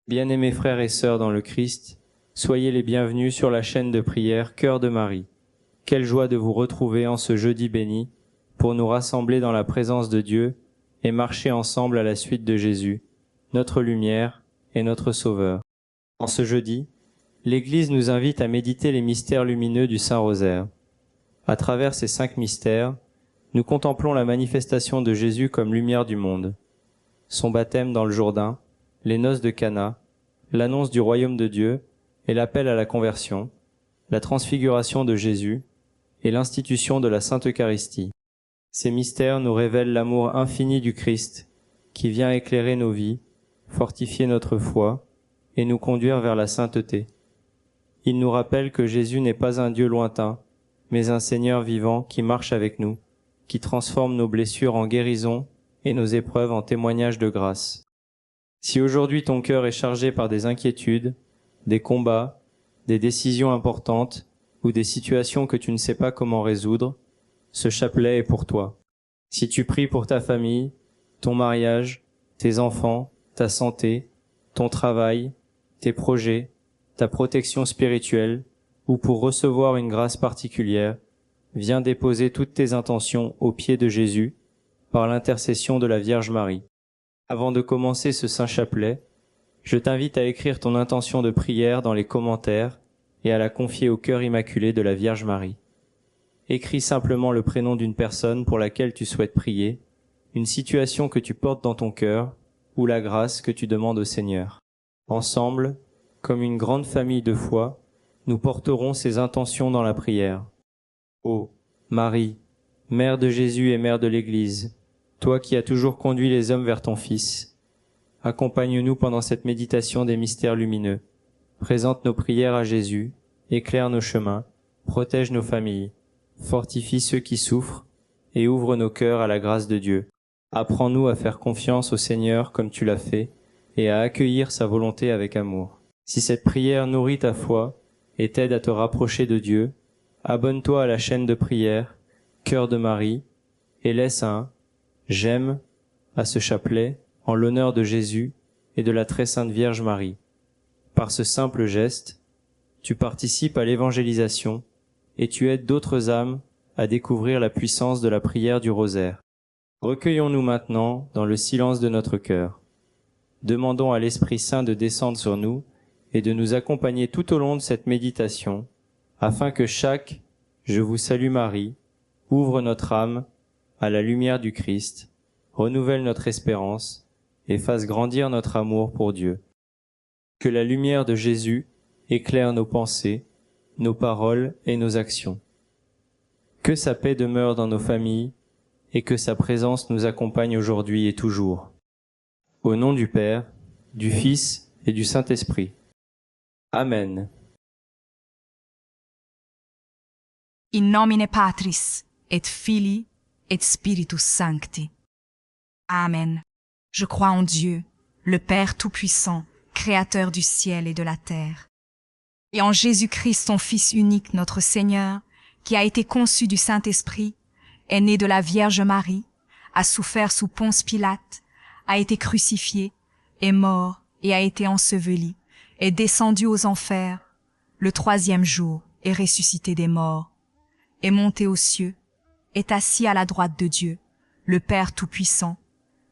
Bien-aimés frères et sœurs dans le Christ, soyez les bienvenus sur la chaîne de prière Cœur de Marie. Quelle joie de vous retrouver en ce jeudi béni pour nous rassembler dans la présence de Dieu et marcher ensemble à la suite de Jésus, notre lumière et notre Sauveur. En ce jeudi, l'Église nous invite à méditer les mystères lumineux du Saint-Rosaire. À travers ces 5 mystères, nous contemplons la manifestation de Jésus comme lumière du monde. Son baptême dans le Jourdain, les noces de Cana, l'annonce du royaume de Dieu et l'appel à la conversion, la transfiguration de Jésus et l'institution de la Sainte Eucharistie. Ces mystères nous révèlent l'amour infini du Christ qui vient éclairer nos vies, fortifier notre foi et nous conduire vers la sainteté. Ils nous rappellent que Jésus n'est pas un Dieu lointain, mais un Seigneur vivant qui marche avec nous, qui transforme nos blessures en guérison et nos épreuves en témoignages de grâce. Si aujourd'hui ton cœur est chargé par des inquiétudes, des combats, des décisions importantes ou des situations que tu ne sais pas comment résoudre, ce chapelet est pour toi. Si tu pries pour ta famille, ton mariage, tes enfants, ta santé, ton travail, tes projets, ta protection spirituelle, ou pour recevoir une grâce particulière, viens déposer toutes tes intentions aux pieds de Jésus par l'intercession de la Vierge Marie. Avant de commencer ce saint chapelet, je t'invite à écrire ton intention de prière dans les commentaires et à la confier au cœur immaculé de la Vierge Marie. Écris simplement le prénom d'une personne pour laquelle tu souhaites prier, une situation que tu portes dans ton cœur ou la grâce que tu demandes au Seigneur. Ensemble, comme une grande famille de foi, nous porterons ces intentions dans la prière. Ô Marie, Mère de Jésus et Mère de l'Église, toi qui as toujours conduit les hommes vers ton Fils, accompagne-nous pendant cette méditation des mystères lumineux. Présente nos prières à Jésus, éclaire nos chemins, protège nos familles, fortifie ceux qui souffrent et ouvre nos cœurs à la grâce de Dieu. Apprends-nous à faire confiance au Seigneur comme tu l'as fait et à accueillir sa volonté avec amour. Si cette prière nourrit ta foi et t'aide à te rapprocher de Dieu, abonne-toi à la chaîne de prière Cœur de Marie et laisse un « J'aime » à ce chapelet en l'honneur de Jésus et de la très sainte Vierge Marie. Par ce simple geste, tu participes à l'évangélisation et tu aides d'autres âmes à découvrir la puissance de la prière du rosaire. Recueillons-nous maintenant dans le silence de notre cœur. Demandons à l'Esprit Saint de descendre sur nous et de nous accompagner tout au long de cette méditation, afin que chaque « Je vous salue Marie » ouvre notre âme à la lumière du Christ, renouvelle notre espérance et fasse grandir notre amour pour Dieu. Que la lumière de Jésus éclaire nos pensées, nos paroles et nos actions. Que sa paix demeure dans nos familles et que sa présence nous accompagne aujourd'hui et toujours. Au nom du Père, du Fils et du Saint-Esprit. Amen. In nomine Patris, et Filii, et Spiritus Sancti. Amen. Je crois en Dieu, le Père Tout-Puissant, Créateur du ciel et de la terre, et en Jésus-Christ, son Fils unique, notre Seigneur, qui a été conçu du Saint-Esprit, est né de la Vierge Marie, a souffert sous Ponce Pilate, a été crucifié, est mort et a été enseveli, est descendu aux enfers, le 3e jour est ressuscité des morts, est monté aux cieux, est assis à la droite de Dieu, le Père Tout-Puissant,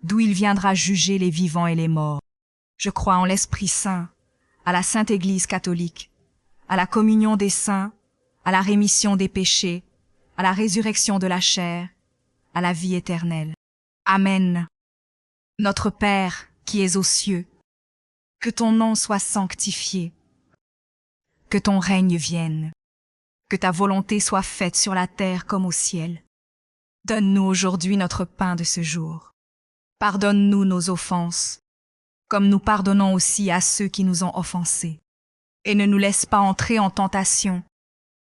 d'où il viendra juger les vivants et les morts. Je crois en l'Esprit Saint, à la Sainte Église catholique, à la communion des saints, à la rémission des péchés, à la résurrection de la chair, à la vie éternelle. Amen. Notre Père, qui es aux cieux, que ton nom soit sanctifié, que ton règne vienne, que ta volonté soit faite sur la terre comme au ciel. Donne-nous aujourd'hui notre pain de ce jour. Pardonne-nous nos offenses, comme nous pardonnons aussi à ceux qui nous ont offensés. Et ne nous laisse pas entrer en tentation,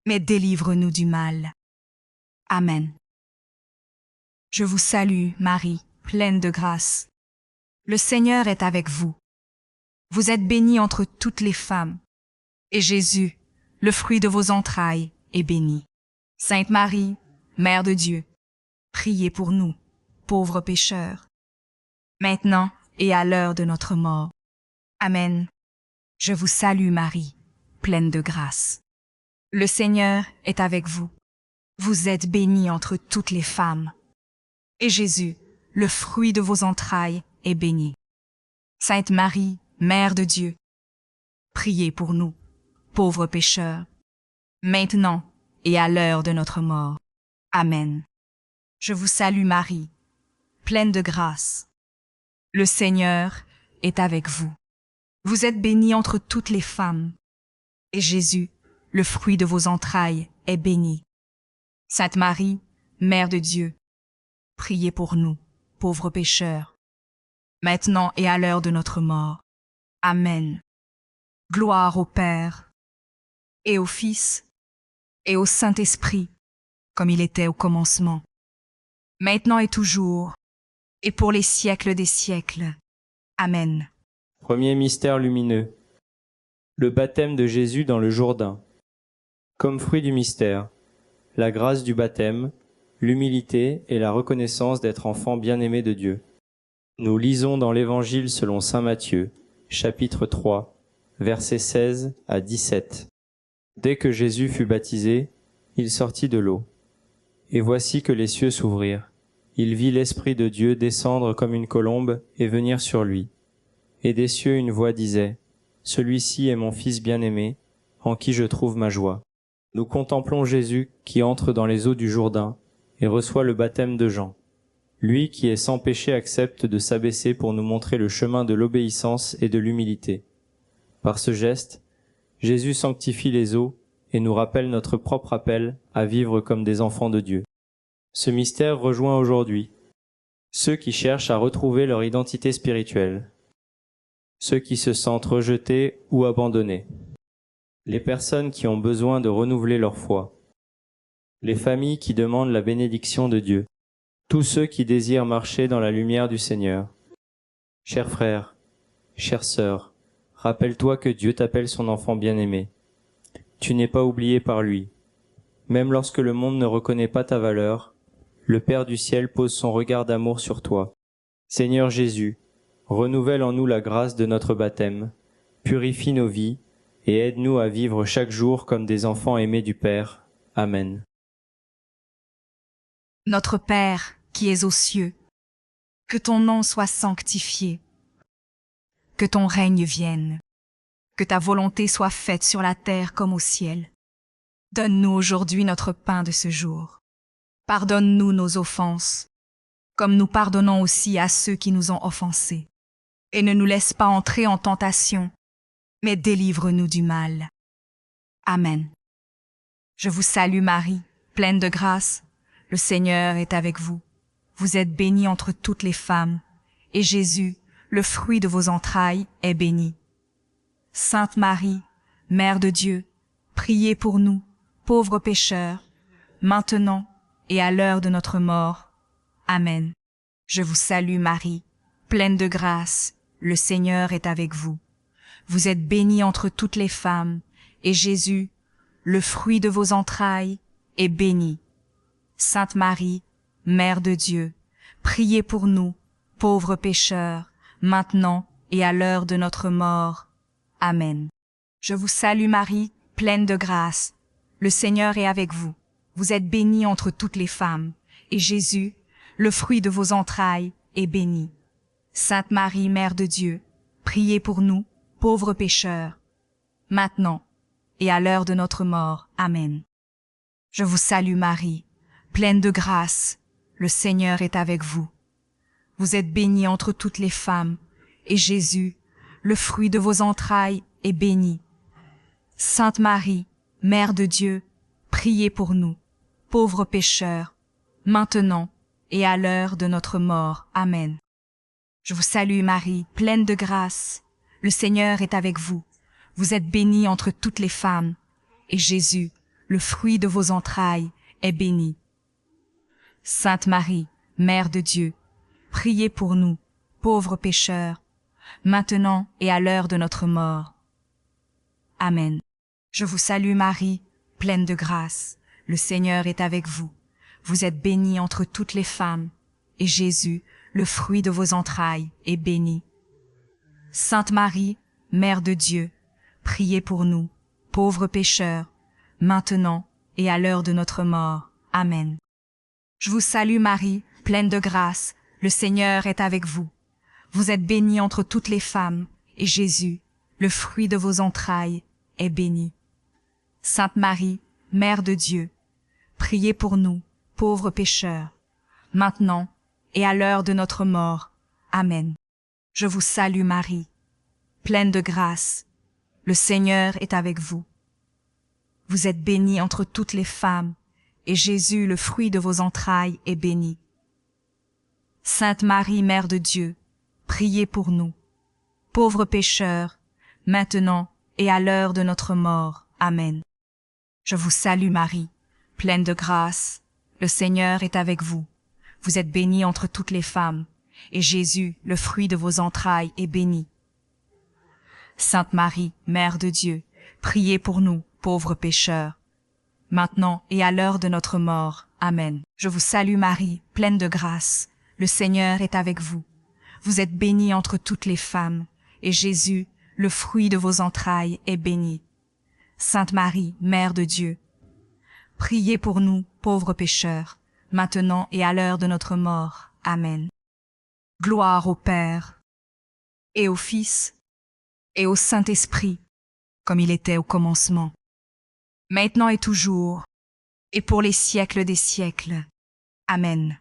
mais délivre-nous du mal. Amen. Je vous salue, Marie, pleine de grâce. Le Seigneur est avec vous. Vous êtes bénie entre toutes les femmes, et Jésus, le fruit de vos entrailles, est béni. Sainte Marie, Mère de Dieu, priez pour nous, pauvres pécheurs, maintenant et à l'heure de notre mort. Amen. Je vous salue Marie, pleine de grâce. Le Seigneur est avec vous. Vous êtes bénie entre toutes les femmes. Et Jésus, le fruit de vos entrailles, est béni. Sainte Marie, Mère de Dieu, priez pour nous, pauvres pécheurs, maintenant et à l'heure de notre mort. Amen. Je vous salue Marie, pleine de grâce. Le Seigneur est avec vous. Vous êtes bénie entre toutes les femmes. Et Jésus, le fruit de vos entrailles, est béni. Sainte Marie, Mère de Dieu, priez pour nous, pauvres pécheurs, maintenant et à l'heure de notre mort. Amen. Gloire au Père, et au Fils, et au Saint-Esprit, comme il était au commencement, maintenant et toujours, et pour les siècles des siècles. Amen. Premier mystère lumineux. Le baptême de Jésus dans le Jourdain. Comme fruit du mystère, la grâce du baptême, l'humilité et la reconnaissance d'être enfant bien-aimé de Dieu. Nous lisons dans l'Évangile selon saint Matthieu, chapitre 3, versets 16 à 17. Dès que Jésus fut baptisé, il sortit de l'eau. Et voici que les cieux s'ouvrirent. Il vit l'Esprit de Dieu descendre comme une colombe et venir sur lui. Et des cieux une voix disait, « Celui-ci est mon Fils bien-aimé, en qui je trouve ma joie. » Nous contemplons Jésus qui entre dans les eaux du Jourdain et reçoit le baptême de Jean. Lui qui est sans péché accepte de s'abaisser pour nous montrer le chemin de l'obéissance et de l'humilité. Par ce geste, Jésus sanctifie les eaux et nous rappelle notre propre appel à vivre comme des enfants de Dieu. Ce mystère rejoint aujourd'hui ceux qui cherchent à retrouver leur identité spirituelle, ceux qui se sentent rejetés ou abandonnés, les personnes qui ont besoin de renouveler leur foi, les familles qui demandent la bénédiction de Dieu, tous ceux qui désirent marcher dans la lumière du Seigneur. Chers frères, chères sœurs, rappelle-toi que Dieu t'appelle son enfant bien-aimé. Tu n'es pas oublié par lui. Même lorsque le monde ne reconnaît pas ta valeur, le Père du ciel pose son regard d'amour sur toi. Seigneur Jésus, renouvelle en nous la grâce de notre baptême, purifie nos vies et aide-nous à vivre chaque jour comme des enfants aimés du Père. Amen. Notre Père qui es aux cieux, que ton nom soit sanctifié, que ton règne vienne, que ta volonté soit faite sur la terre comme au ciel. Donne-nous aujourd'hui notre pain de ce jour. Pardonne-nous nos offenses, comme nous pardonnons aussi à ceux qui nous ont offensés. Et ne nous laisse pas entrer en tentation, mais délivre-nous du mal. Amen. Je vous salue Marie, pleine de grâce. Le Seigneur est avec vous. Vous êtes bénie entre toutes les femmes, et Jésus, le fruit de vos entrailles, est béni. Sainte Marie, Mère de Dieu, priez pour nous, pauvres pécheurs, maintenant et à l'heure de notre mort. Amen. Je vous salue Marie, pleine de grâce, le Seigneur est avec vous. Vous êtes bénie entre toutes les femmes, et Jésus, le fruit de vos entrailles, est béni. Sainte Marie, Mère de Dieu, priez pour nous, pauvres pécheurs, maintenant et à l'heure de notre mort. Amen. Je vous salue Marie, pleine de grâce. Le Seigneur est avec vous. Vous êtes bénie entre toutes les femmes, et Jésus, le fruit de vos entrailles, est béni. Sainte Marie, Mère de Dieu, priez pour nous, pauvres pécheurs, maintenant et à l'heure de notre mort. Amen. Je vous salue Marie, pleine de grâce, le Seigneur est avec vous. Vous êtes bénie entre toutes les femmes, et Jésus, le fruit de vos entrailles, est béni. Sainte Marie, Mère de Dieu, priez pour nous, pauvres pécheurs, maintenant et à l'heure de notre mort. Amen. Je vous salue Marie, pleine de grâce, le Seigneur est avec vous. Vous êtes bénie entre toutes les femmes, et Jésus, le fruit de vos entrailles, est béni. Sainte Marie, Mère de Dieu, priez pour nous, pauvres pécheurs, maintenant et à l'heure de notre mort. Amen. Je vous salue Marie, pleine de grâce, le Seigneur est avec vous. Vous êtes bénie entre toutes les femmes, et Jésus, le fruit de vos entrailles, est béni. Sainte Marie, Mère de Dieu, priez pour nous, pauvres pécheurs, maintenant et à l'heure de notre mort. Amen. Je vous salue Marie, pleine de grâce, le Seigneur est avec vous. Vous êtes bénie entre toutes les femmes, et Jésus, le fruit de vos entrailles, est béni. Sainte Marie, Mère de Dieu, priez pour nous, pauvres pécheurs, maintenant et à l'heure de notre mort. Amen. Je vous salue Marie, pleine de grâce, le Seigneur est avec vous. Vous êtes bénie entre toutes les femmes, et Jésus, le fruit de vos entrailles, est béni. Sainte Marie, Mère de Dieu, priez pour nous, pauvres pécheurs, maintenant et à l'heure de notre mort. Amen. Je vous salue Marie, pleine de grâce, le Seigneur est avec vous. Vous êtes bénie entre toutes les femmes, et Jésus, le fruit de vos entrailles, est béni. Sainte Marie, Mère de Dieu, priez pour nous, pauvres pécheurs, maintenant et à l'heure de notre mort. Amen. Je vous salue Marie, pleine de grâce, le Seigneur est avec vous. Vous êtes bénie entre toutes les femmes, et Jésus, le fruit de vos entrailles, est béni. Sainte Marie, Mère de Dieu, priez pour nous, pauvres pécheurs, maintenant et à l'heure de notre mort. Amen. Gloire au Père, et au Fils, et au Saint-Esprit, comme il était au commencement, maintenant et toujours, et pour les siècles des siècles. Amen.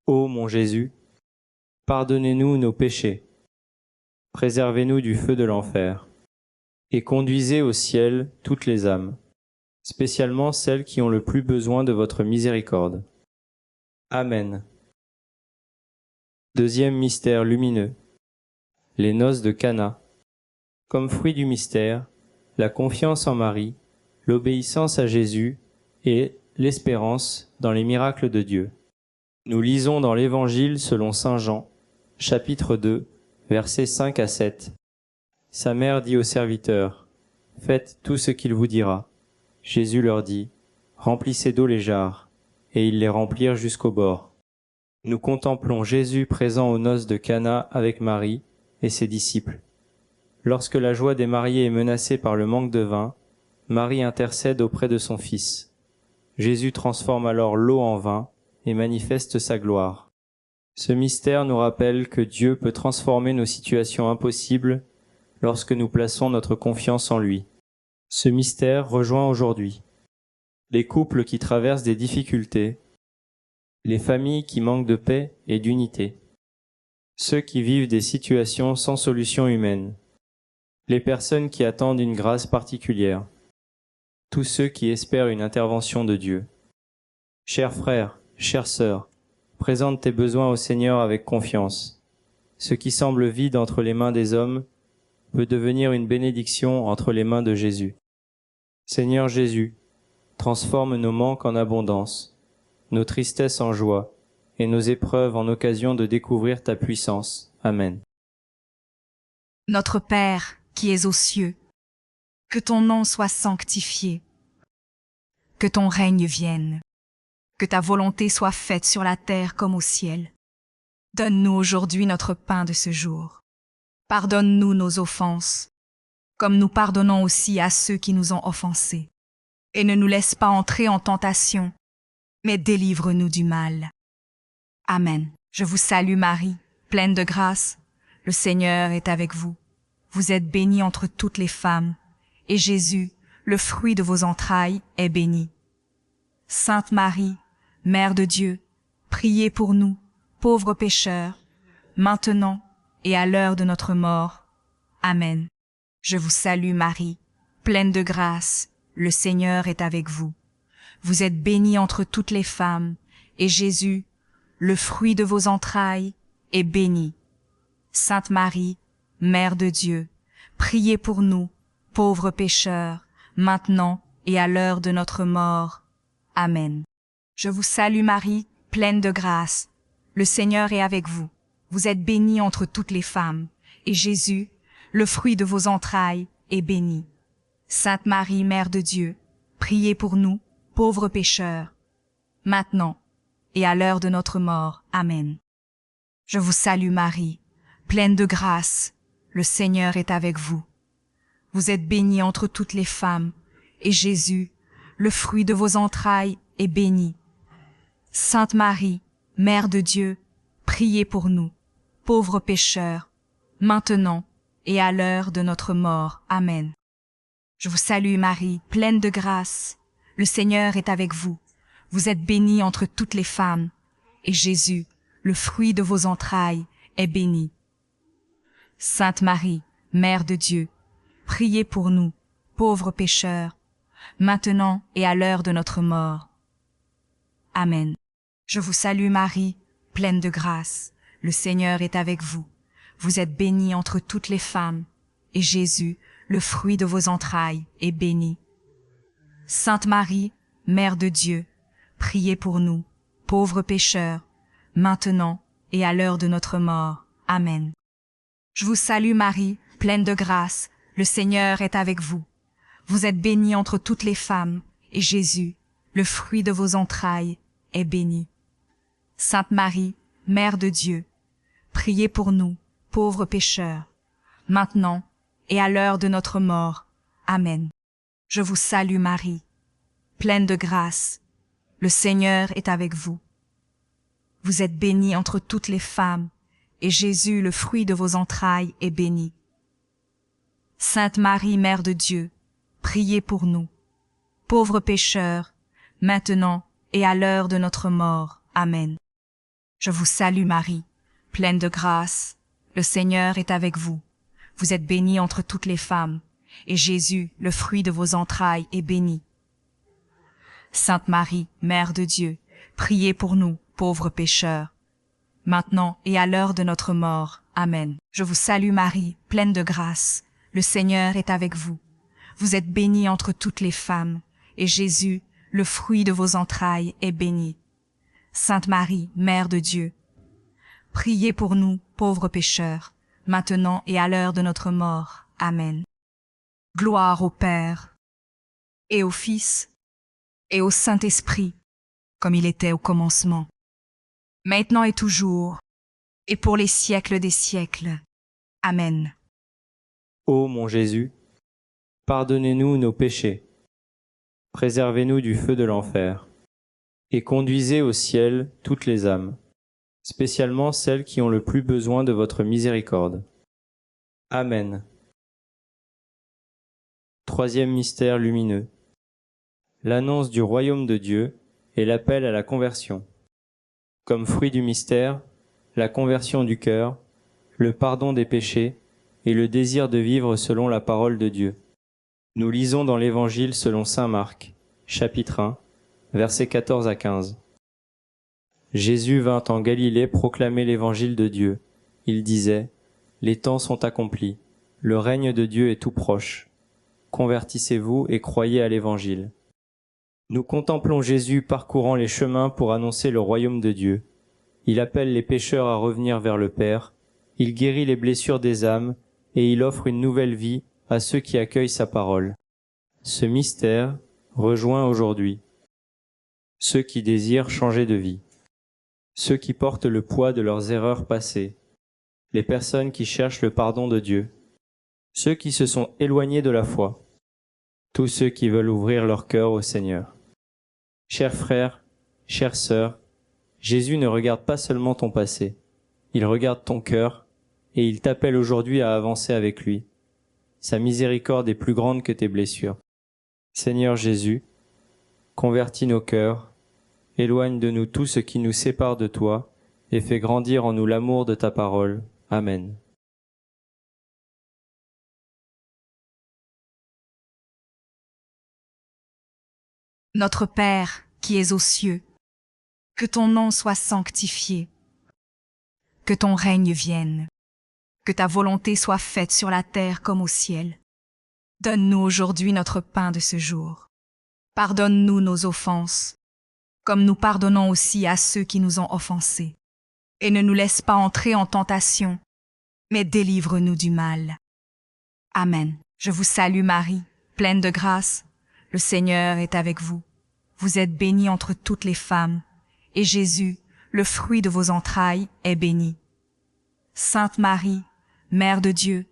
Ô mon Jésus, pardonnez-nous nos péchés, préservez-nous du feu de l'enfer, et conduisez au ciel toutes les âmes, spécialement celles qui ont le plus besoin de votre miséricorde. Amen. Deuxième mystère lumineux, les noces de Cana. Comme fruit du mystère, la confiance en Marie, l'obéissance à Jésus et l'espérance dans les miracles de Dieu. Nous lisons dans l'Évangile selon saint Jean, chapitre 2, versets 5 à 7. Sa mère dit aux serviteurs, « Faites tout ce qu'il vous dira. » Jésus leur dit, « Remplissez d'eau les jarres. » Et ils les remplirent jusqu'au bord. Nous contemplons Jésus présent aux noces de Cana avec Marie et ses disciples. Lorsque la joie des mariés est menacée par le manque de vin, Marie intercède auprès de son Fils. Jésus transforme alors l'eau en vin et manifeste sa gloire. Ce mystère nous rappelle que Dieu peut transformer nos situations impossibles lorsque nous plaçons notre confiance en lui. Ce mystère rejoint aujourd'hui les couples qui traversent des difficultés, les familles qui manquent de paix et d'unité, ceux qui vivent des situations sans solution humaine, les personnes qui attendent une grâce particulière, tous ceux qui espèrent une intervention de Dieu. Chers frères, chères sœurs, présente tes besoins au Seigneur avec confiance. Ce qui semble vide entre les mains des hommes peut devenir une bénédiction entre les mains de Jésus. Seigneur Jésus, transforme nos manques en abondance, nos tristesses en joie, et nos épreuves en occasion de découvrir ta puissance. Amen. Notre Père, qui es aux cieux, que ton nom soit sanctifié, que ton règne vienne, que ta volonté soit faite sur la terre comme au ciel. Donne-nous aujourd'hui notre pain de ce jour. Pardonne-nous nos offenses, comme nous pardonnons aussi à ceux qui nous ont offensés. Et ne nous laisse pas entrer en tentation, mais délivre-nous du mal. Amen. Je vous salue Marie, pleine de grâce. Le Seigneur est avec vous. Vous êtes bénie entre toutes les femmes, et Jésus, le fruit de vos entrailles, est béni. Sainte Marie, Mère de Dieu, priez pour nous, pauvres pécheurs, maintenant et à l'heure de notre mort. Amen. Je vous salue Marie, pleine de grâce, le Seigneur est avec vous. Vous êtes bénie entre toutes les femmes, et Jésus, le fruit de vos entrailles, est béni. Sainte Marie, Mère de Dieu, priez pour nous, pauvres pécheurs, maintenant et à l'heure de notre mort. Amen. Je vous salue Marie, pleine de grâce. Le Seigneur est avec vous. Vous êtes bénie entre toutes les femmes, et Jésus, le fruit de vos entrailles, est béni. Sainte Marie, Mère de Dieu, priez pour nous, pauvres pécheurs, maintenant et à l'heure de notre mort. Amen. Je vous salue Marie, pleine de grâce, le Seigneur est avec vous. vous êtes bénie entre toutes les femmes, et Jésus, le fruit de vos entrailles, est béni. Sainte Marie, Mère de Dieu, priez pour nous, pauvres pécheurs, maintenant et à l'heure de notre mort. Amen. Je vous salue Marie, pleine de grâce. Le Seigneur est avec vous. Vous êtes bénie entre toutes les femmes, et Jésus, le fruit de vos entrailles, est béni. Sainte Marie, Mère de Dieu, priez pour nous, pauvres pécheurs, maintenant et à l'heure de notre mort. Amen. Je vous salue Marie, pleine de grâce. Le Seigneur est avec vous. Vous êtes bénie entre toutes les femmes, et Jésus, le fruit de vos entrailles, est béni. Sainte Marie, Mère de Dieu, priez pour nous, pauvres pécheurs, maintenant et à l'heure de notre mort. Amen. Je vous salue Marie, pleine de grâce. Le Seigneur est avec vous. Vous êtes bénie entre toutes les femmes, et Jésus, le fruit de vos entrailles, est béni. Sainte Marie, Mère de Dieu, priez pour nous, pauvres pécheurs, maintenant et à l'heure de notre mort. Amen. Je vous salue Marie, pleine de grâce. Le Seigneur est avec vous. Vous êtes bénie entre toutes les femmes, et Jésus, le fruit de vos entrailles, est béni. Sainte Marie, Mère de Dieu, priez pour nous, pauvres pécheurs, maintenant et à l'heure de notre mort. Amen. Je vous salue Marie, pleine de grâce. Le Seigneur est avec vous. Vous êtes bénie entre toutes les femmes, et Jésus, le fruit de vos entrailles, est béni. Sainte Marie, Mère de Dieu, priez pour nous, pauvres pécheurs, maintenant et à l'heure de notre mort. Amen. Je vous salue Marie, pleine de grâce. Le Seigneur est avec vous. Vous êtes bénie entre toutes les femmes, et Jésus, le fruit de vos entrailles, est béni. Sainte Marie, Mère de Dieu, priez pour nous, pauvres pécheurs, maintenant et à l'heure de notre mort. Amen. Gloire au Père, et au Fils, et au Saint-Esprit, comme il était au commencement, maintenant et toujours, et pour les siècles des siècles. Amen. Ô mon Jésus, pardonnez-nous nos péchés, préservez-nous du feu de l'enfer, et conduisez au ciel toutes les âmes, spécialement celles qui ont le plus besoin de votre miséricorde. Amen. Troisième mystère lumineux. L'annonce du royaume de Dieu et l'appel à la conversion. Comme fruit du mystère, la conversion du cœur, le pardon des péchés et le désir de vivre selon la parole de Dieu. Nous lisons dans l'Évangile selon saint Marc, chapitre 1, versets 14 à 15. Jésus vint en Galilée proclamer l'Évangile de Dieu. Il disait : Les temps sont accomplis, le règne de Dieu est tout proche. Convertissez-vous et croyez à l'Évangile. Nous contemplons Jésus parcourant les chemins pour annoncer le royaume de Dieu. Il appelle les pécheurs à revenir vers le Père, il guérit les blessures des âmes et il offre une nouvelle vie à ceux qui accueillent sa parole. Ce mystère rejoint aujourd'hui ceux qui désirent changer de vie, ceux qui portent le poids de leurs erreurs passées, les personnes qui cherchent le pardon de Dieu, ceux qui se sont éloignés de la foi, tous ceux qui veulent ouvrir leur cœur au Seigneur. Chers frères, chères sœurs, Jésus ne regarde pas seulement ton passé, il regarde ton cœur et il t'appelle aujourd'hui à avancer avec lui. Sa miséricorde est plus grande que tes blessures. Seigneur Jésus, convertis nos cœurs, éloigne de nous tout ce qui nous sépare de toi et fais grandir en nous l'amour de ta parole. Amen. Notre Père, qui es aux cieux, que ton nom soit sanctifié, que ton règne vienne, que ta volonté soit faite sur la terre comme au ciel. Donne-nous aujourd'hui notre pain de ce jour. Pardonne-nous nos offenses, comme nous pardonnons aussi à ceux qui nous ont offensés. Et ne nous laisse pas entrer en tentation, mais délivre-nous du mal. Amen. Je vous salue Marie, pleine de grâce. Le Seigneur est avec vous. Vous êtes bénie entre toutes les femmes, et Jésus, le fruit de vos entrailles, est béni. Sainte Marie, Mère de Dieu,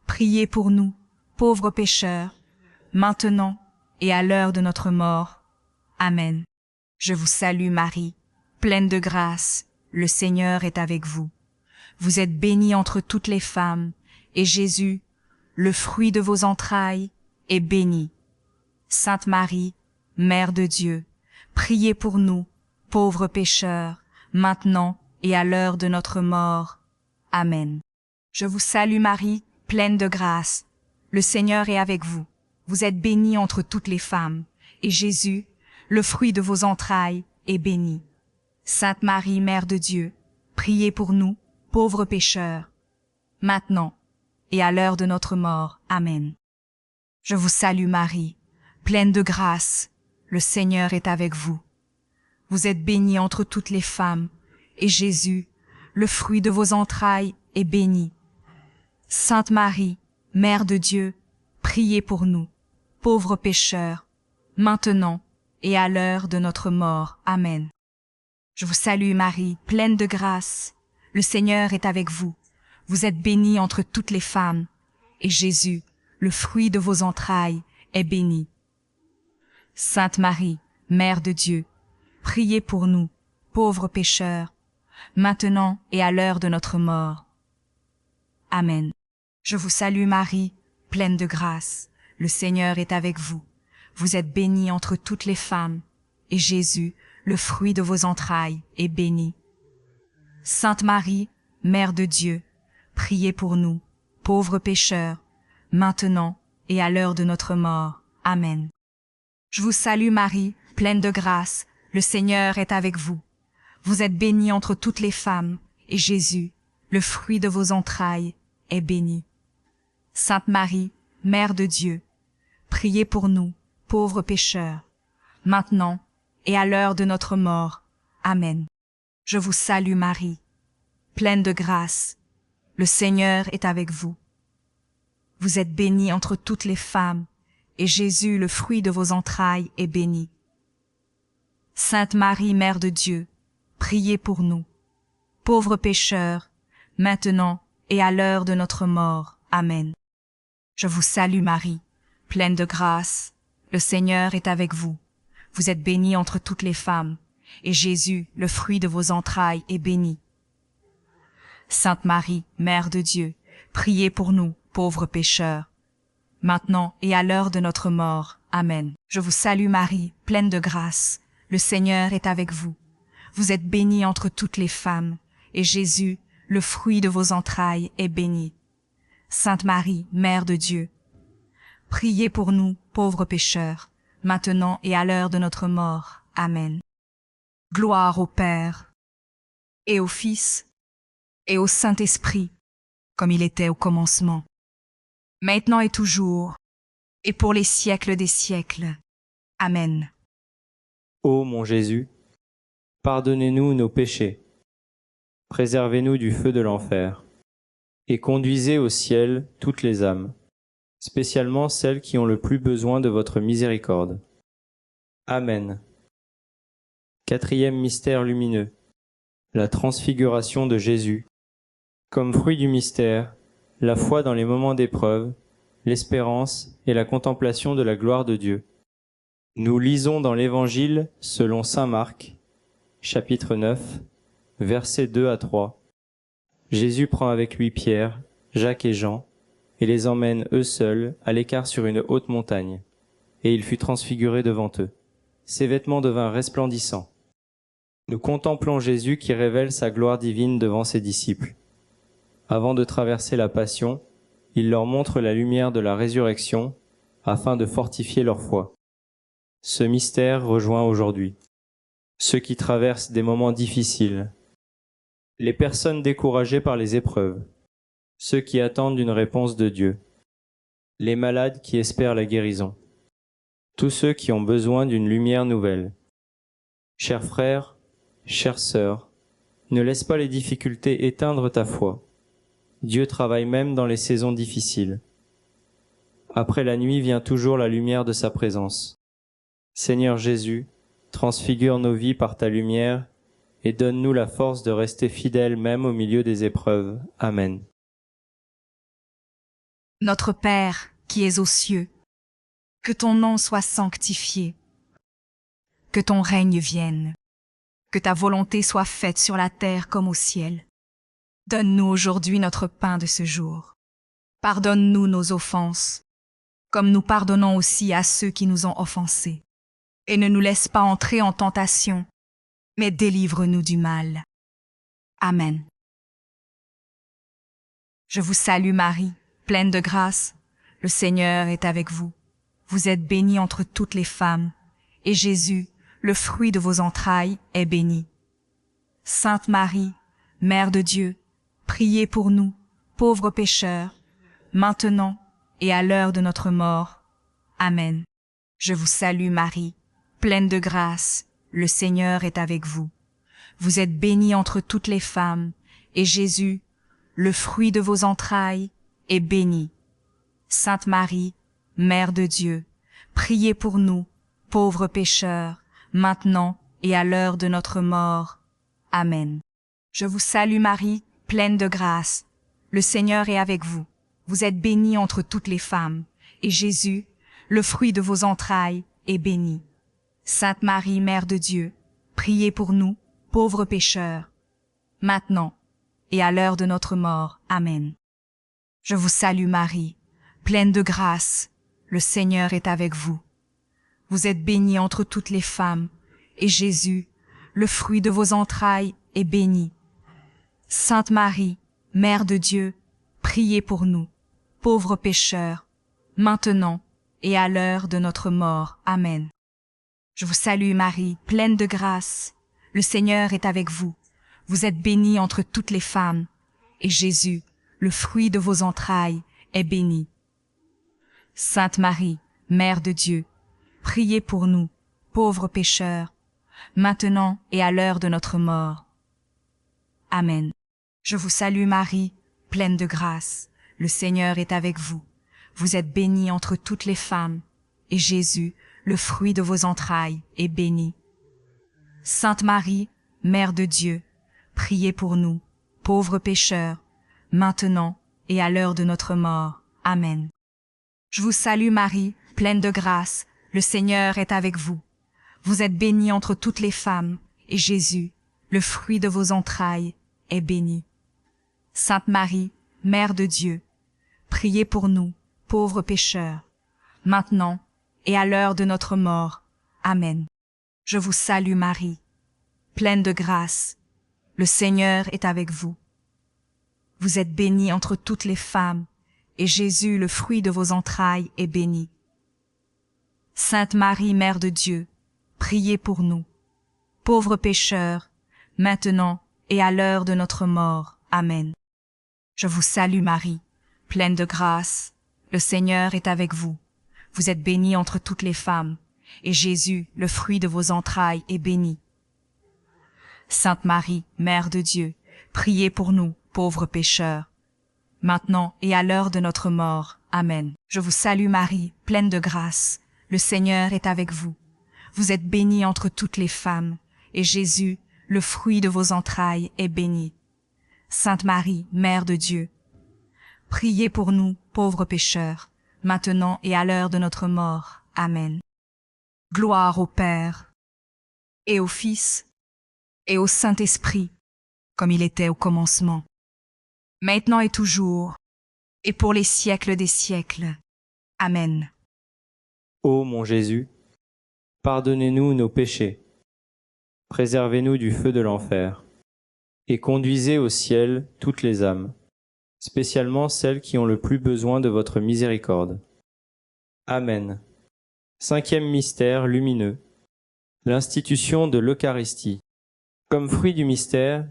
priez pour nous, pauvres pécheurs, maintenant et à l'heure de notre mort. Amen. Je vous salue Marie, pleine de grâce, le Seigneur est avec vous. Vous êtes bénie entre toutes les femmes, et Jésus, le fruit de vos entrailles, est béni. Sainte Marie, Mère de Dieu, priez pour nous, pauvres pécheurs, maintenant et à l'heure de notre mort. Amen. Je vous salue Marie, pleine de grâce, le Seigneur est avec vous. Vous êtes bénie entre toutes les femmes, et Jésus, le fruit de vos entrailles, est béni. Sainte Marie, Mère de Dieu, priez pour nous, pauvres pécheurs, maintenant et à l'heure de notre mort. Amen. Je vous salue Marie, pleine de grâce, le Seigneur est avec vous. Vous êtes bénie entre toutes les femmes, et Jésus, le fruit de vos entrailles, est béni. Sainte Marie, Mère de Dieu, priez pour nous, pauvres pécheurs, maintenant et à l'heure de notre mort. Amen. Je vous salue Marie, pleine de grâce, le Seigneur est avec vous. Vous êtes bénie entre toutes les femmes, et Jésus, le fruit de vos entrailles, est béni. Sainte Marie, Mère de Dieu, priez pour nous, pauvres pécheurs, maintenant et à l'heure de notre mort. Amen. Je vous salue Marie, pleine de grâce, le Seigneur est avec vous. Vous êtes bénie entre toutes les femmes, et Jésus, le fruit de vos entrailles, est béni. Sainte Marie, Mère de Dieu, priez pour nous, pauvres pécheurs, maintenant et à l'heure de notre mort. Amen. Je vous salue Marie, pleine de grâce, le Seigneur est avec vous. Vous êtes bénie entre toutes les femmes, et Jésus, le fruit de vos entrailles, est béni. Sainte Marie, Mère de Dieu, priez pour nous, pauvres pécheurs, maintenant et à l'heure de notre mort. Amen. Je vous salue Marie, pleine de grâce, le Seigneur est avec vous. Vous êtes bénie entre toutes les femmes, et Jésus, le fruit de vos entrailles, est béni. Sainte Marie, Mère de Dieu, priez pour nous, pauvres pécheurs, maintenant et à l'heure de notre mort. Amen. Je vous salue Marie, pleine de grâce, le Seigneur est avec vous. Vous êtes bénie entre toutes les femmes, et Jésus, le fruit de vos entrailles, est béni. Sainte Marie, Mère de Dieu, priez pour nous, pauvres pécheurs, maintenant et à l'heure de notre mort. Amen. Je vous salue Marie, pleine de grâce, le Seigneur est avec vous. Vous êtes bénie entre toutes les femmes, et Jésus, le fruit de vos entrailles, est béni. Sainte Marie, Mère de Dieu, priez pour nous, pauvres pécheurs, maintenant et à l'heure de notre mort. Amen. Gloire au Père, et au Fils, et au Saint-Esprit, comme il était au commencement, maintenant et toujours, et pour les siècles des siècles. Amen. Ô mon Jésus, pardonnez-nous nos péchés, préservez-nous du feu de l'enfer, et conduisez au ciel toutes les âmes, spécialement celles qui ont le plus besoin de votre miséricorde. Amen. Quatrième mystère lumineux, la transfiguration de Jésus. Comme fruit du mystère, la foi dans les moments d'épreuve, l'espérance et la contemplation de la gloire de Dieu. Nous lisons dans l'Évangile selon saint Marc, chapitre 9, versets 2 à 3. Jésus prend avec lui Pierre, Jacques et Jean, et les emmène eux seuls à l'écart sur une haute montagne. Et il fut transfiguré devant eux. Ses vêtements devinrent resplendissants. Nous contemplons Jésus qui révèle sa gloire divine devant ses disciples. Avant de traverser la passion, il leur montre la lumière de la résurrection afin de fortifier leur foi. Ce mystère rejoint aujourd'hui ceux qui traversent des moments difficiles, les personnes découragées par les épreuves, ceux qui attendent une réponse de Dieu, les malades qui espèrent la guérison, tous ceux qui ont besoin d'une lumière nouvelle. Chers frères, chères sœurs, ne laisse pas les difficultés éteindre ta foi. Dieu travaille même dans les saisons difficiles. Après la nuit vient toujours la lumière de sa présence. Seigneur Jésus, transfigure nos vies par ta lumière et donne-nous la force de rester fidèles même au milieu des épreuves. Amen. Notre Père, qui es aux cieux, que ton nom soit sanctifié, que ton règne vienne, que ta volonté soit faite sur la terre comme au ciel. Donne-nous aujourd'hui notre pain de ce jour. Pardonne-nous nos offenses, comme nous pardonnons aussi à ceux qui nous ont offensés. Et ne nous laisse pas entrer en tentation, mais délivre-nous du mal. Amen. Je vous salue Marie, pleine de grâce. Le Seigneur est avec vous. Vous êtes bénie entre toutes les femmes, et Jésus, le fruit de vos entrailles, est béni. Sainte Marie, Mère de Dieu, priez pour nous, pauvres pécheurs, maintenant et à l'heure de notre mort. Amen. Je vous salue Marie, pleine de grâce, le Seigneur est avec vous. Vous êtes bénie entre toutes les femmes, et Jésus, le fruit de vos entrailles, est béni. Sainte Marie, Mère de Dieu, priez pour nous, pauvres pécheurs, maintenant et à l'heure de notre mort. Amen. Je vous salue Marie, pleine de grâce. Le Seigneur est avec vous. Vous êtes bénie entre toutes les femmes, et Jésus, le fruit de vos entrailles, est béni. Sainte Marie, Mère de Dieu, priez pour nous, pauvres pécheurs, maintenant et à l'heure de notre mort. Amen. Je vous salue Marie, pleine de grâce, le Seigneur est avec vous. Vous êtes bénie entre toutes les femmes, et Jésus, le fruit de vos entrailles, est béni. Sainte Marie, Mère de Dieu, priez pour nous, pauvres pécheurs, maintenant et à l'heure de notre mort. Amen. Je vous salue Marie, pleine de grâce, le Seigneur est avec vous. Vous êtes bénie entre toutes les femmes, et Jésus, le fruit de vos entrailles, est béni. Sainte Marie, Mère de Dieu, priez pour nous, pauvres pécheurs, maintenant et à l'heure de notre mort. Amen. Je vous salue Marie, pleine de grâce, le Seigneur est avec vous. Vous êtes bénie entre toutes les femmes, et Jésus, le fruit de vos entrailles, est béni. Sainte Marie, Mère de Dieu, priez pour nous, pauvres pécheurs, maintenant et à l'heure de notre mort. Amen. Je vous salue Marie, pleine de grâce, le Seigneur est avec vous. Vous êtes bénie entre toutes les femmes, et Jésus, le fruit de vos entrailles, est béni. Sainte Marie, Mère de Dieu, priez pour nous, pauvres pécheurs, maintenant et à l'heure de notre mort. Amen. Je vous salue Marie, pleine de grâce, le Seigneur est avec vous. Vous êtes bénie entre toutes les femmes, et Jésus, le fruit de vos entrailles, est béni. Sainte Marie, Mère de Dieu, priez pour nous, pauvres pécheurs, maintenant et à l'heure de notre mort. Amen. Je vous salue Marie, pleine de grâce, le Seigneur est avec vous. Vous êtes bénie entre toutes les femmes, et Jésus, le fruit de vos entrailles, est béni. Sainte Marie, Mère de Dieu, priez pour nous, pauvres pécheurs, maintenant et à l'heure de notre mort. Amen. Je vous salue Marie, pleine de grâce, le Seigneur est avec vous. Vous êtes bénie entre toutes les femmes, et Jésus, le fruit de vos entrailles, est béni. Sainte Marie, Mère de Dieu, priez pour nous, pauvres pécheurs, maintenant et à l'heure de notre mort. Amen. Gloire au Père, et au Fils, et au Saint-Esprit, comme il était au commencement, maintenant et toujours, et pour les siècles des siècles. Amen. Ô mon Jésus, pardonnez-nous nos péchés, préservez-nous du feu de l'enfer, et conduisez au ciel toutes les âmes, spécialement celles qui ont le plus besoin de votre miséricorde. Amen. Cinquième mystère lumineux, l'institution de l'Eucharistie. Comme fruit du mystère,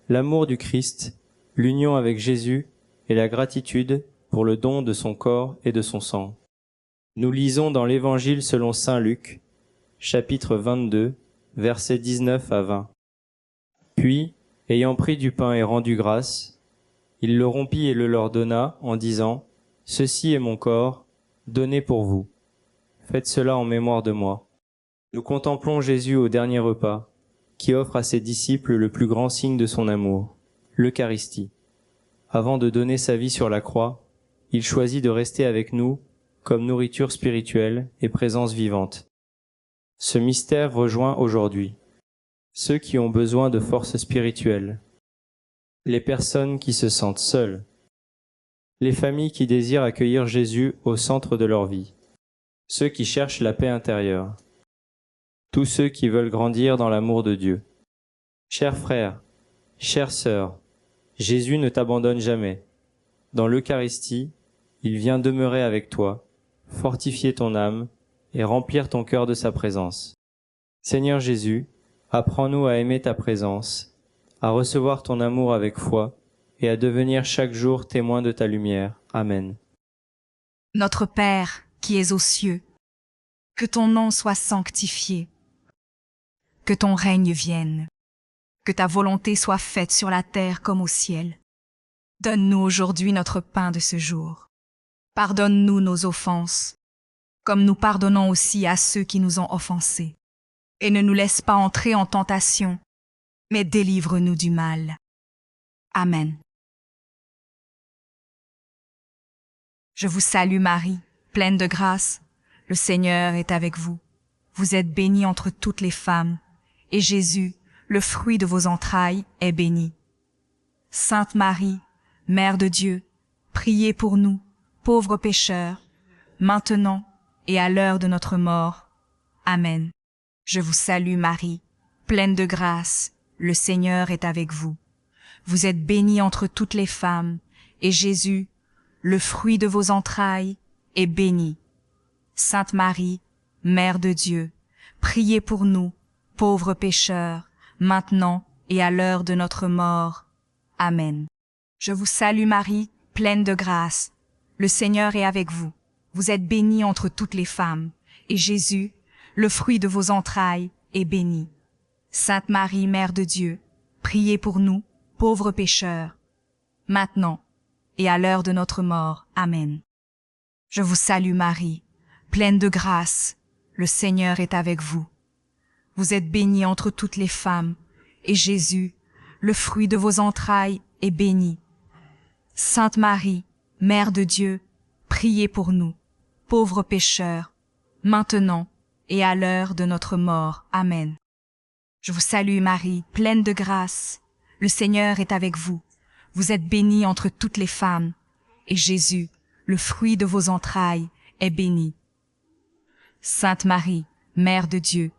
l'amour du Christ, l'union avec Jésus et la gratitude pour le don de son corps et de son sang. Nous lisons dans l'Évangile selon saint Luc, chapitre 22, versets 19 à 20. Puis, ayant pris du pain et rendu grâce, il le rompit et le leur donna en disant, « Ceci est mon corps, donné pour vous. Faites cela en mémoire de moi. » Nous contemplons Jésus au dernier repas, qui offre à ses disciples le plus grand signe de son amour, l'Eucharistie. Avant de donner sa vie sur la croix, il choisit de rester avec nous comme nourriture spirituelle et présence vivante. Ce mystère rejoint aujourd'hui ceux qui ont besoin de force spirituelle, les personnes qui se sentent seules, les familles qui désirent accueillir Jésus au centre de leur vie, ceux qui cherchent la paix intérieure, tous ceux qui veulent grandir dans l'amour de Dieu. Chers frères, chères sœurs, Jésus ne t'abandonne jamais. Dans l'Eucharistie, il vient demeurer avec toi, fortifier ton âme et remplir ton cœur de sa présence. Seigneur Jésus, apprends-nous à aimer ta présence, à recevoir ton amour avec foi et à devenir chaque jour témoins de ta lumière. Amen. Notre Père, qui es aux cieux, que ton nom soit sanctifié, que ton règne vienne, que ta volonté soit faite sur la terre comme au ciel. Donne-nous aujourd'hui notre pain de ce jour. Pardonne-nous nos offenses, comme nous pardonnons aussi à ceux qui nous ont offensés. Et ne nous laisse pas entrer en tentation, mais délivre-nous du mal. Amen. Je vous salue Marie, pleine de grâce. Le Seigneur est avec vous. Vous êtes bénie entre toutes les femmes, et Jésus, le fruit de vos entrailles, est béni. Sainte Marie, Mère de Dieu, priez pour nous, pauvres pécheurs, maintenant et à l'heure de notre mort. Amen. Je vous salue Marie, pleine de grâce, le Seigneur est avec vous. Vous êtes bénie entre toutes les femmes, et Jésus, le fruit de vos entrailles, est béni. Sainte Marie, Mère de Dieu, priez pour nous, pauvres pécheurs, maintenant et à l'heure de notre mort. Amen. Je vous salue Marie, pleine de grâce. Le Seigneur est avec vous. Vous êtes bénie entre toutes les femmes, et Jésus, le fruit de vos entrailles, est béni. Sainte Marie, Mère de Dieu, priez pour nous, pauvres pécheurs, maintenant et à l'heure de notre mort. Amen. Je vous salue Marie, pleine de grâce. Le Seigneur est avec vous. Vous êtes bénie entre toutes les femmes, et Jésus, le fruit de vos entrailles, est béni. Sainte Marie, Mère de Dieu, priez pour nous, pauvres pécheurs, maintenant et à l'heure de notre mort. Amen. Je vous salue Marie, pleine de grâce. Le Seigneur est avec vous. Vous êtes bénie entre toutes les femmes, et Jésus, le fruit de vos entrailles, est béni. Sainte Marie, Mère de Dieu,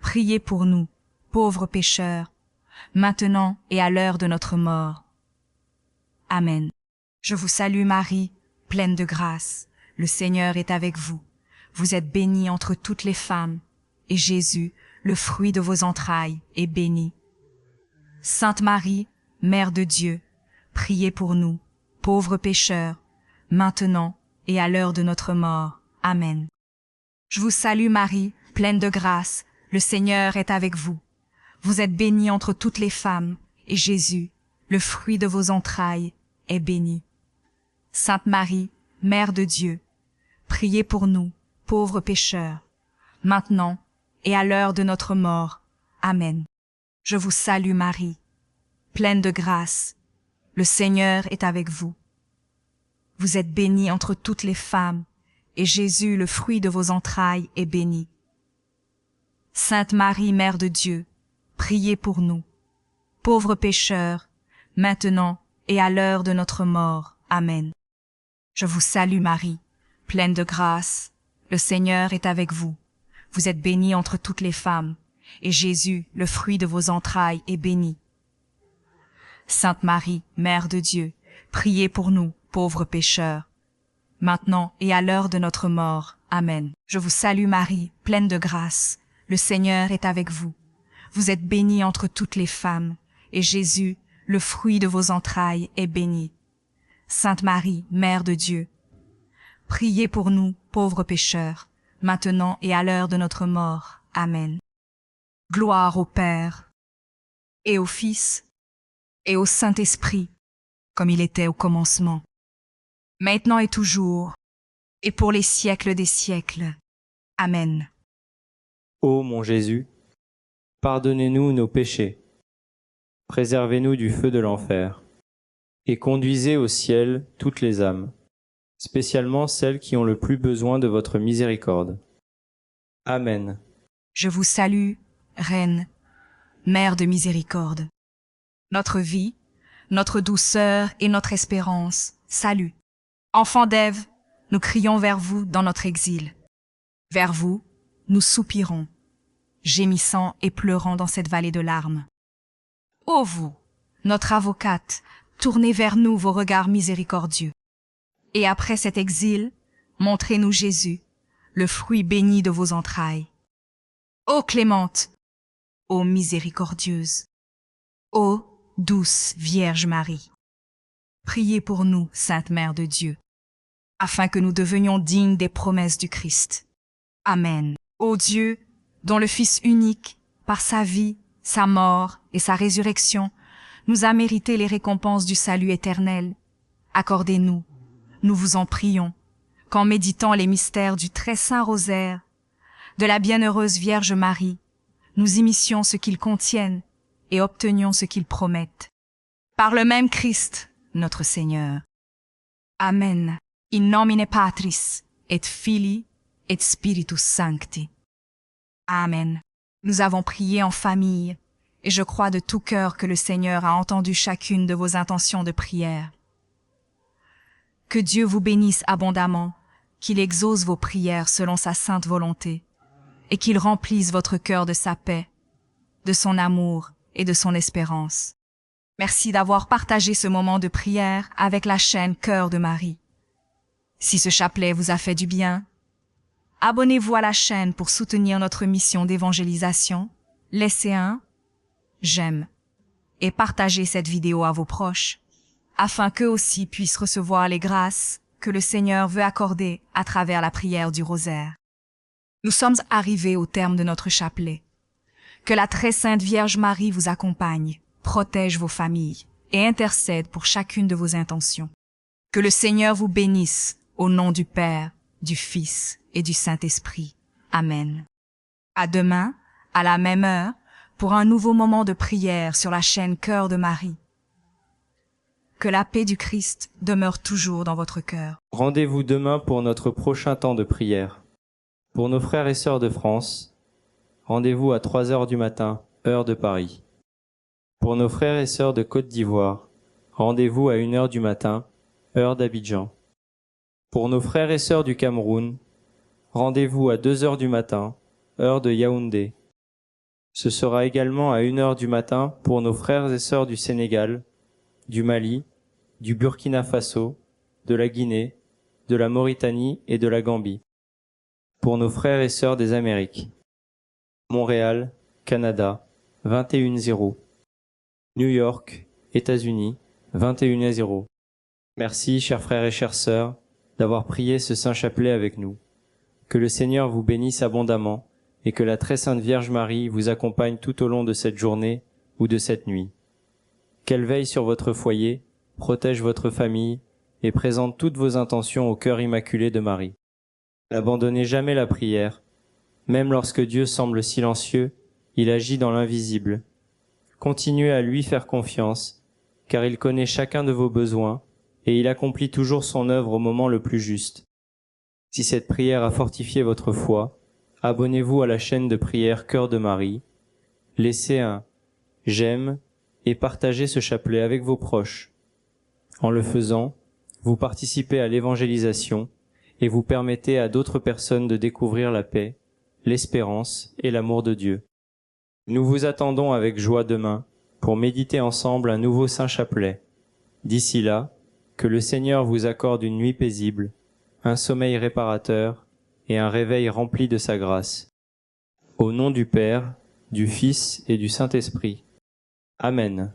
priez pour nous, pauvres pécheurs, maintenant et à l'heure de notre mort. Amen. Je vous salue Marie, pleine de grâce. Le Seigneur est avec vous. Vous êtes bénie entre toutes les femmes, et Jésus, le fruit de vos entrailles, est béni. Sainte Marie, Mère de Dieu, priez pour nous, pauvres pécheurs, maintenant et à l'heure de notre mort. Amen. Je vous salue Marie, pleine de grâce. Le Seigneur est avec vous. Vous êtes bénie entre toutes les femmes, et Jésus, le fruit de vos entrailles, est béni. Sainte Marie, Mère de Dieu, priez pour nous, pauvres pécheurs, maintenant et à l'heure de notre mort. Amen. Je vous salue Marie, pleine de grâce. Le Seigneur est avec vous. Vous êtes bénie entre toutes les femmes, et Jésus, le fruit de vos entrailles, est béni. Sainte Marie, Mère de Dieu, priez pour nous, pauvres pécheurs, maintenant et à l'heure de notre mort. Amen. Je vous salue Marie, pleine de grâce. Le Seigneur est avec vous. Vous êtes bénie entre toutes les femmes, et Jésus, le fruit de vos entrailles, est béni. Sainte Marie, Mère de Dieu, priez pour nous, pauvres pécheurs, maintenant et à l'heure de notre mort. Amen. Je vous salue Marie, pleine de grâce. Le Seigneur est avec vous. Vous êtes bénie entre toutes les femmes, et Jésus, le fruit de vos entrailles, est béni. Sainte Marie, Mère de Dieu, priez pour nous, pauvres pécheurs, maintenant et à l'heure de notre mort. Amen. Gloire au Père, et au Fils, et au Saint-Esprit, comme il était au commencement, maintenant et toujours, et pour les siècles des siècles. Amen. Ô mon Jésus, pardonnez-nous nos péchés, préservez-nous du feu de l'enfer, et conduisez au ciel toutes les âmes, spécialement celles qui ont le plus besoin de votre miséricorde. Amen. Je vous salue, Reine, Mère de miséricorde. Notre vie, notre douceur et notre espérance, salut. Enfants d'Ève, nous crions vers vous dans notre exil. Vers vous, nous soupirons, gémissant et pleurant dans cette vallée de larmes. Ô vous, notre avocate, tournez vers nous vos regards miséricordieux. Et après cet exil, montrez-nous Jésus, le fruit béni de vos entrailles. Ô clémente, ô miséricordieuse, ô douce Vierge Marie, priez pour nous, Sainte Mère de Dieu, afin que nous devenions dignes des promesses du Christ. Amen. Ô Dieu, dont le Fils unique, par sa vie, sa mort et sa résurrection, nous a mérité les récompenses du salut éternel, accordez-nous, nous vous en prions, qu'en méditant les mystères du très saint rosaire, de la bienheureuse Vierge Marie, nous imissions ce qu'ils contiennent et obtenions ce qu'ils promettent. Par le même Christ, notre Seigneur. Amen. In nomine Patris, et Filii, et Spiritus Sancti. Amen. Nous avons prié en famille, et je crois de tout cœur que le Seigneur a entendu chacune de vos intentions de prière. Que Dieu vous bénisse abondamment, qu'il exauce vos prières selon sa sainte volonté, et qu'il remplisse votre cœur de sa paix, de son amour et de son espérance. Merci d'avoir partagé ce moment de prière avec la chaîne Cœur de Marie. Si ce chapelet vous a fait du bien, abonnez-vous à la chaîne pour soutenir notre mission d'évangélisation, laissez un j'aime et partagez cette vidéo à vos proches, afin qu'eux aussi puissent recevoir les grâces que le Seigneur veut accorder à travers la prière du rosaire. Nous sommes arrivés au terme de notre chapelet. Que la très sainte Vierge Marie vous accompagne, protège vos familles et intercède pour chacune de vos intentions. Que le Seigneur vous bénisse au nom du Père, du Fils et du Saint-Esprit. Amen. À demain, à la même heure, pour un nouveau moment de prière sur la chaîne Cœur de Marie. Que la paix du Christ demeure toujours dans votre cœur. Rendez-vous demain pour notre prochain temps de prière. Pour nos frères et sœurs de France, rendez-vous à 3 heures du matin, heure de Paris. Pour nos frères et sœurs de Côte d'Ivoire, rendez-vous à 1 heure du matin, heure d'Abidjan. Pour nos frères et sœurs du Cameroun, rendez-vous à 2 heures du matin, heure de Yaoundé. Ce sera également à 1 heure du matin pour nos frères et sœurs du Sénégal, du Mali, du Burkina Faso, de la Guinée, de la Mauritanie et de la Gambie. Pour nos frères et sœurs des Amériques. Montréal, Canada, 21h. New York, États-Unis, 21h. Merci, chers frères et chères sœurs, d'avoir prié ce saint chapelet avec nous. Que le Seigneur vous bénisse abondamment et que la très sainte Vierge Marie vous accompagne tout au long de cette journée ou de cette nuit. Qu'elle veille sur votre foyer, protège votre famille et présente toutes vos intentions au cœur immaculé de Marie. N'abandonnez jamais la prière. Même lorsque Dieu semble silencieux, il agit dans l'invisible. Continuez à lui faire confiance, car il connaît chacun de vos besoins et il accomplit toujours son œuvre au moment le plus juste. Si cette prière a fortifié votre foi, abonnez-vous à la chaîne de prière Cœur de Marie, laissez un j'aime et partagez ce chapelet avec vos proches. En le faisant, vous participez à l'évangélisation et vous permettez à d'autres personnes de découvrir la paix, l'espérance et l'amour de Dieu. Nous vous attendons avec joie demain pour méditer ensemble un nouveau saint chapelet. D'ici là, que le Seigneur vous accorde une nuit paisible, un sommeil réparateur et un réveil rempli de sa grâce. Au nom du Père, du Fils et du Saint-Esprit. Amen.